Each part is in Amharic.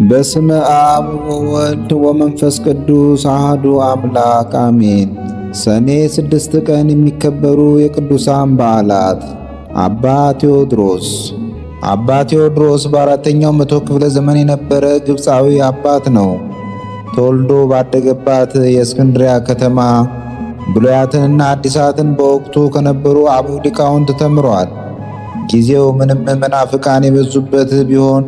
በስመ አብ ወወልድ ወመንፈስ ቅዱስ አሐዱ አምላክ አሜን። ሰኔ 6 ቀን የሚከበሩ የቅዱሳን በዓላት። አባ ቴዎድሮስ። አባ ቴዎድሮስ በአራተኛው መቶ ክፍለ ዘመን የነበረ ግብፃዊ አባት ነው። ተወልዶ ባደገባት የእስክንድሪያ ከተማ ብሉያትንና አዲሳትን በወቅቱ ከነበሩ አበው ሊቃውንት ተምሯል። ጊዜው ምንም መናፍቃን የበዙበት ቢሆን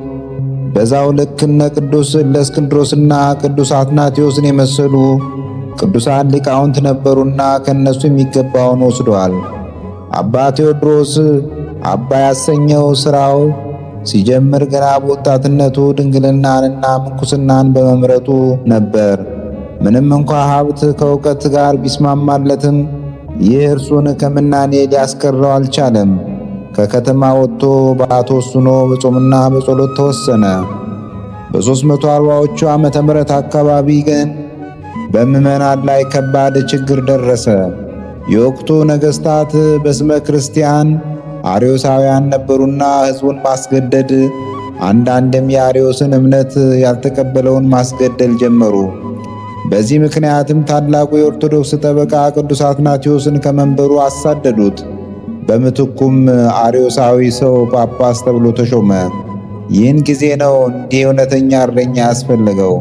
በዛው ልክ እነ ቅዱስ እለእስክንድሮስና ቅዱስ አትናቴዎስን የመሰሉ ቅዱሳን ሊቃውንት ነበሩና ከነሱ የሚገባውን ወስዷል። አባ ቴዎድሮስ አባ ያሰኘው ሥራው ሲጀምር ገና በወጣትነቱ ድንግልናንና ምንኩስናን በመምረጡ ነበር። ምንም እንኳ ሀብት ከእውቀት ጋር ቢስማማለትም ይህ እርሱን ከምናኔ ሊያስቀረው አልቻለም። ከከተማ ወጥቶ በዓት ወስኖ በጾምና በጸሎት ተወሰነ። በ340ዎቹ ዓመተ ምህረት አካባቢ ግን በምዕመናን ላይ ከባድ ችግር ደረሰ። የወቅቱ ነገሥታት በስመ ክርስቲያን አርዮሳውያን ነበሩና ሕዝቡን ማስገደድ፣ አንዳንድም የአርዮስን እምነት ያልተቀበለውን ማስገደል ጀመሩ። በዚህ ምክንያትም ታላቁ የኦርቶዶክስ ጠበቃ ቅዱስ አትናቴዎስን ከመንበሩ አሳደዱት። በምትኩም አርዮሳዊ ሰው ጳጳስ ተብሎ ተሾመ። ይህን ጊዜ ነው እንዲህ እውነተኛ እረኛ ያስፈልገው።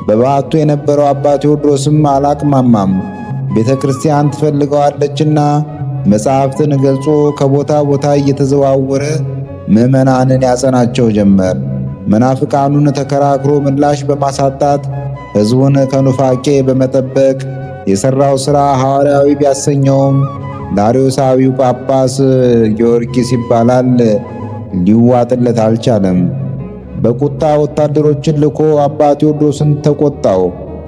በበዓቱ የነበረው አባ ቴዎድሮስም አላቅማማም። ቤተ ክርስቲያን ትፈልገዋለችና መጻሕፍትን ገልጾ ከቦታ ቦታ እየተዘዋወረ ምዕመናንን ያጸናቸው ጀመር። መናፍቃኑን ተከራክሮ ምላሽ በማሳጣት ሕዝቡን ከኑፋቄ በመጠበቅ የሠራው ሥራ ሐዋርያዊ ቢያሰኘውም ለአርዮሳዊው ጳጳስ ጊዮርጊስ ይባላል ሊዋጥለት አልቻለም። በቁጣ ወታደሮችን ልኮ አባ ቴዎድሮስን ተቆጣው፣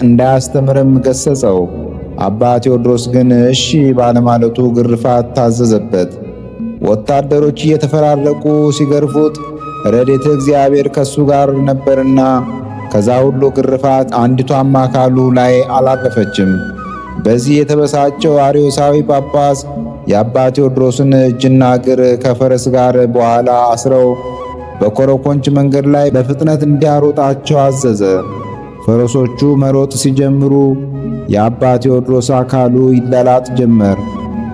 እንዳያስተምርም ገሰጸው። አባ ቴዎድሮስ ግን እሺ ባለማለቱ ግርፋት ታዘዘበት። ወታደሮች እየተፈራረቁ ሲገርፉት ረድኤተ እግዚአብሔር ከሱ ጋር ነበርና ከዛ ሁሉ ግርፋት አንዲቷም አካሉ ላይ አላረፈችም። በዚህ የተበሳጨው አርዮሳዊ ጳጳስ የአባ ቴዎድሮስን እጅና እግር ከፈረስ ጋር በኋላ አስረው በኮረኮንች መንገድ ላይ በፍጥነት እንዲያሮጣቸው አዘዘ። ፈረሶቹ መሮጥ ሲጀምሩ የአባ ቴዎድሮስ አካሉ ይላላጥ ጀመር።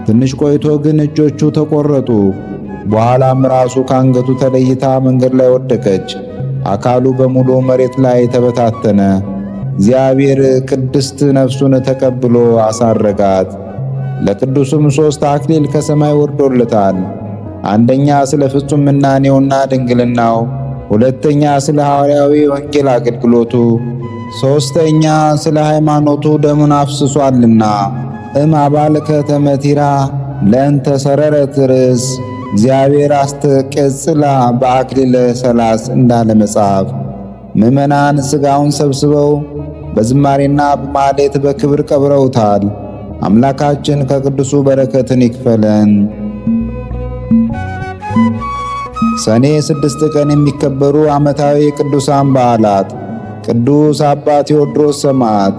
ትንሽ ቆይቶ ግን እጆቹ ተቆረጡ። በኋላም ራሱ ከአንገቱ ተለይታ መንገድ ላይ ወደቀች። አካሉ በሙሉ መሬት ላይ ተበታተነ። እግዚአብሔር ቅድስት ነፍሱን ተቀብሎ አሳረጋት። ለቅዱሱም 3 አክሊል ከሰማይ ወርዶለታል። አንደኛ ስለ ፍጹም ምናኔውና ድንግልናው፣ ሁለተኛ ስለ ሐዋርያዊ ወንጌል አገልግሎቱ፣ ሦስተኛ ስለ ሃይማኖቱ ደሙን አፍስሷልና። አባልከ ተመቲራ ለእንተ ሰረረት ርእስ እግዚአብሔር አስተቀጽላ በአክሊለ ሰላስ እንዳለ መጽሐፍ። ምዕመናን ሥጋውን ሰብስበው በዝማሬና በማኅሌት በክብር ቀብረውታል። አምላካችን ከቅዱሱ በረከትን ይክፈለን። ሰኔ 6 ቀን የሚከበሩ ዓመታዊ ቅዱሳን በዓላት። ቅዱስ አባ ቴዎድሮስ ሰማዕት፣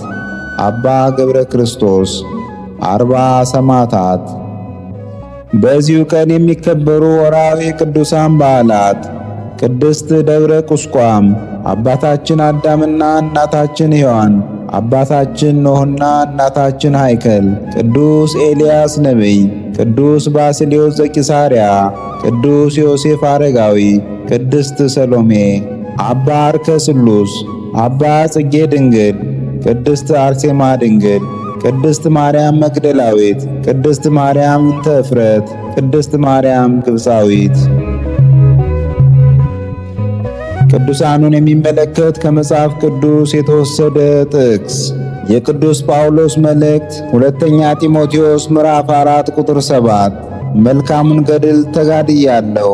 አባ ገብረ ክርስቶስ። 40 ሰማዕታት። በዚሁ ቀን የሚከበሩ ወርኃዊ ቅዱሳን በዓላት። ቅድስት ደብረ ቁስቋም፣ አባታችን አዳምና እናታችን ሔዋን፣ አባታችን ኖህና እናታችን ሃይከል፣ ቅዱስ ኤልያስ ነቢይ፣ ቅዱስ ባስልዮስ ዘቂሳርያ፣ ቅዱስ ዮሴፍ አረጋዊ፣ ቅድስት ሰሎሜ፣ አባ አርከ ስሉስ፣ አባ ጽጌ ድንግል፣ ቅድስት አርሴማ ድንግል፣ ቅድስት ማርያም መግደላዊት፣ ቅድስት ማርያም እንተ እፍረት፣ ቅድስት ማርያም ግብፃዊት። ቅዱሳኑን የሚመለከት ከመጽሐፍ ቅዱስ የተወሰደ ጥቅስ። የቅዱስ ጳውሎስ መልእክት ሁለተኛ ጢሞቴዎስ ምዕራፍ 4 ቁጥር 7 መልካሙን ገድል ተጋድያለሁ፣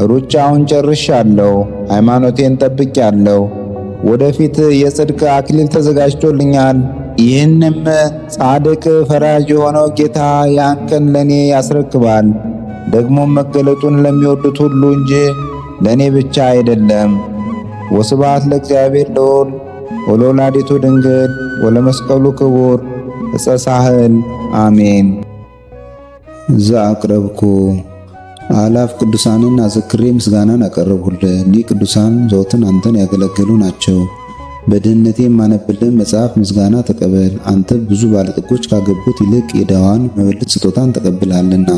ሩጫውን ጨርሻለሁ፣ ሃይማኖቴን ጠብቄአለሁ፣ ወደፊት የጽድቅ አክሊል ተዘጋጅቶልኛል። ይህንም ጻድቅ ፈራጅ የሆነው ጌታ ያን ቀን ለእኔ ያስረክባል። ደግሞም መገለጡን ለሚወዱት ሁሉ እንጂ ለእኔ ብቻ አይደለም። ወስብሐት ለእግዚአብሔር ለወልድ ወለወላዲቱ ድንግል ወለመስቀሉ ክቡር ዕፀ ሳህል አሜን። ዘአቅረብኩ አላፍ ቅዱሳንን አዘክሬ ምስጋናን አቀረብሁልህ። እኒህ ቅዱሳን ዘወትር አንተን ያገለገሉ ናቸው። በድህነቴ የማነብልን መጽሐፍ ምስጋና ተቀበል። አንተ ብዙ ባለጠጎች ካገቡት ይልቅ የድሃዋን መበለት ስጦታን ተቀብላለና።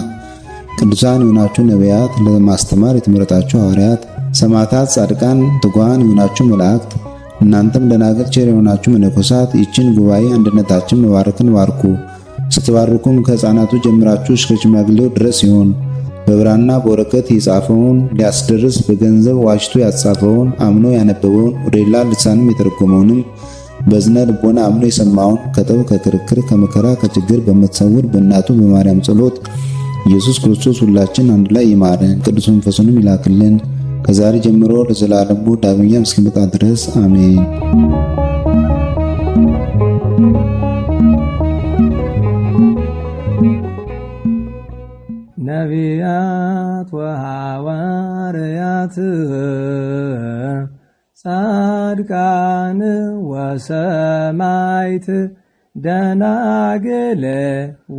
ቅዱሳን የሆናችሁ ነቢያት፣ ለማስተማር የተመረጣችሁ ሐዋርያት፣ ሰማዕታት፣ ጻድቃን፣ ትጉሃን የሆናችሁ መላእክት፣ እናንተም ደናግል ቸር የሆናችሁ መነኮሳት ይችን ጉባኤ አንድነታችን መባረክን ባርኩ። ስትባርኩም ከሕፃናቱ ጀምራችሁ እስከ ሽማግሌው ድረስ ይሁን። በብራና በወረቀት የጻፈውን ሊያስደርስ በገንዘብ ዋሽቶ ያጻፈውን አምኖ ያነበበውን ወደ ሌላ ልሳንም የተረጎመውንም በዝነ ልቦና አምኖ የሰማውን ከጠብ ከክርክር ከመከራ ከችግር በምትሰውር በእናቱ በማርያም ጸሎት ኢየሱስ ክርስቶስ ሁላችን አንድ ላይ ይማረን፣ ቅዱስ መንፈሱንም ይላክልን ከዛሬ ጀምሮ ለዘላለሙ ዳግመኛ እስኪመጣ ድረስ አሜን። ነቢያት ወሐዋርያት ጻድቃን ወሰማዕት ደናግል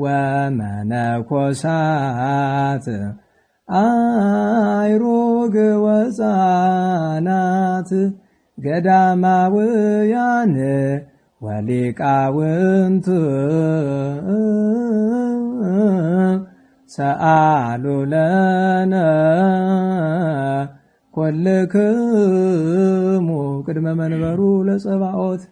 ወመነኮሳት አይሩግ ወሕፃናት ገዳማውያን ወሊቃውንት ሰአሉ ለነ ኩልክሙ ቅድመ መንበሩ ለጸባኦት